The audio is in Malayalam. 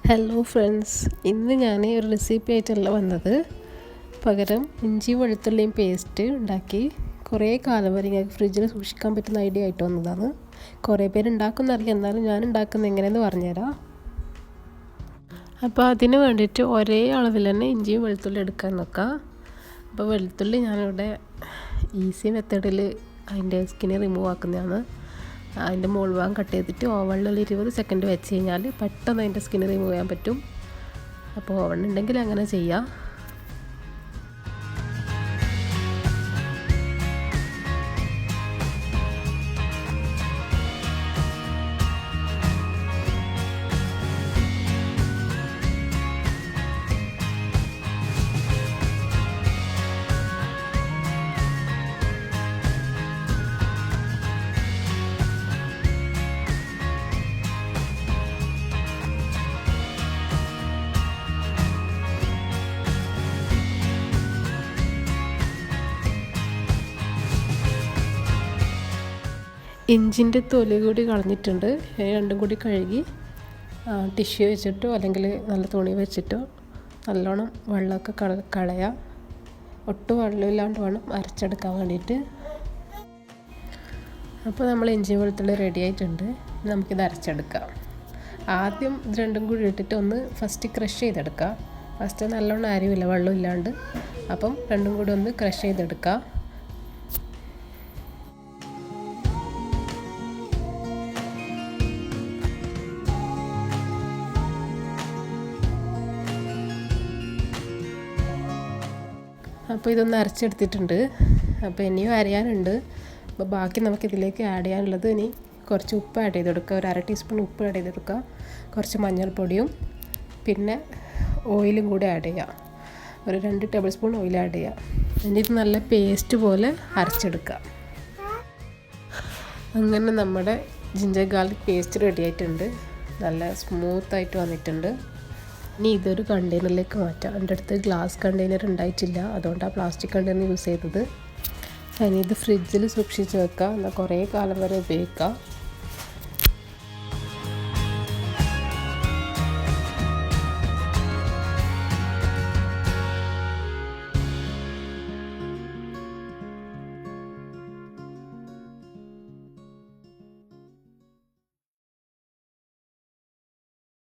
ഹലോ ഫ്രണ്ട്സ്, ഇന്ന് ഞാൻ ഒരു റെസിപ്പി ആയിട്ടല്ല വന്നത്. പകരം ഇഞ്ചി വെളുത്തുള്ളിയും പേസ്റ്റ് ഉണ്ടാക്കി കുറേ കാലം വരെ ഞങ്ങൾക്ക് ഫ്രിഡ്ജിൽ സൂക്ഷിക്കാൻ പറ്റുന്ന ഐഡിയ ആയിട്ട് വന്നതാണ്. കുറേ പേര് ഉണ്ടാക്കുന്നറിയാം, എന്നാലും ഞാൻ ഉണ്ടാക്കുന്നത് എങ്ങനെയെന്ന് പറഞ്ഞുതരാം. അപ്പോൾ അതിന് വേണ്ടിയിട്ട് ഒരേ അളവിൽ തന്നെ ഇഞ്ചിയും വെളുത്തുള്ളി എടുക്കാൻ നോക്കാം. അപ്പോൾ വെളുത്തുള്ളി ഞാനിവിടെ ഈസി മെത്തേഡിൽ അതിൻ്റെ സ്കിന്ന് റിമൂവ് ആക്കുന്നതാണ്. അതിൻ്റെ മുകൾ ഭാഗം കട്ട് ചെയ്തിട്ട് ഓവനിൽ 20 സെക്കൻഡ് വെച്ച് കഴിഞ്ഞാൽ പെട്ടെന്ന് അതിൻ്റെ സ്കിന്ന് റിമൂവ് ചെയ്യാൻ പറ്റും. അപ്പോൾ ഓവൻ ഉണ്ടെങ്കിൽ അങ്ങനെ ചെയ്യാം. ഇഞ്ചിൻ്റെ തൊലി കൂടി കളഞ്ഞിട്ടുണ്ട്. രണ്ടും കൂടി കഴുകി ടിഷ്യൂ വെച്ചിട്ടോ അല്ലെങ്കിൽ നല്ല തുണി വെച്ചിട്ടോ നല്ലോണം വെള്ളമൊക്കെ കളയാം. ഒട്ടും വെള്ളമില്ലാണ്ട് വേണം അരച്ചെടുക്കാൻ വേണ്ടിയിട്ട്. അപ്പോൾ നമ്മൾ ഇഞ്ചി വെളുത്തുള്ളി റെഡി ആയിട്ടുണ്ട്. നമുക്കിത് അരച്ചെടുക്കാം. ആദ്യം ഇത് രണ്ടും കൂടി ഇട്ടിട്ട് ഒന്ന് ഫസ്റ്റ് ക്രഷ് ചെയ്തെടുക്കാം. ഫസ്റ്റ് നല്ലോണം അരിവില്ല വെള്ളമില്ലാണ്ട്. അപ്പം രണ്ടും കൂടി ഒന്ന് ക്രഷ് ചെയ്തെടുക്കാം. അപ്പോൾ ഇതൊന്ന് അരച്ചെടുത്തിട്ടുണ്ട്. അപ്പോൾ ഇനിയും അരയാനുണ്ട്. അപ്പോൾ ബാക്കി നമുക്കിതിലേക്ക് ആഡ് ചെയ്യാനുള്ളത്, ഇനി കുറച്ച് ഉപ്പ് ആഡ് ചെയ്ത് കൊടുക്കുക. ഒരു 1/2 ടീസ്പൂൺ ഉപ്പ് ആഡ് ചെയ്ത് കൊടുക്കുക. കുറച്ച് മഞ്ഞൾപ്പൊടിയും പിന്നെ ഓയിലും കൂടി ആഡ് ചെയ്യുക. ഒരു 2 ടേബിൾ സ്പൂൺ ഓയിൽ ആഡ് ചെയ്യുക. എന്നിട്ട് നല്ല പേസ്റ്റ് പോലെ അരച്ചെടുക്കുക. അങ്ങനെ നമ്മുടെ ജിഞ്ചർ ഗാർലിക് പേസ്റ്റ് റെഡി ആയിട്ടുണ്ട്. നല്ല സ്മൂത്തായിട്ട് വന്നിട്ടുണ്ട്. ഇനി ഇതൊരു കണ്ടെയ്നറിലേക്ക് മാറ്റാം. എൻ്റെ അടുത്ത് ഗ്ലാസ് കണ്ടെയ്നർ ഉണ്ടായിട്ടില്ല, അതുകൊണ്ടാണ് പ്ലാസ്റ്റിക് കണ്ടെയ്നർ യൂസ് ചെയ്തത്. ഇനി ഇത് ഫ്രിഡ്ജിൽ സൂക്ഷിച്ച് വെക്കാം. എന്നാൽ കുറേ കാലം വരെ ഉപയോഗിക്കാം.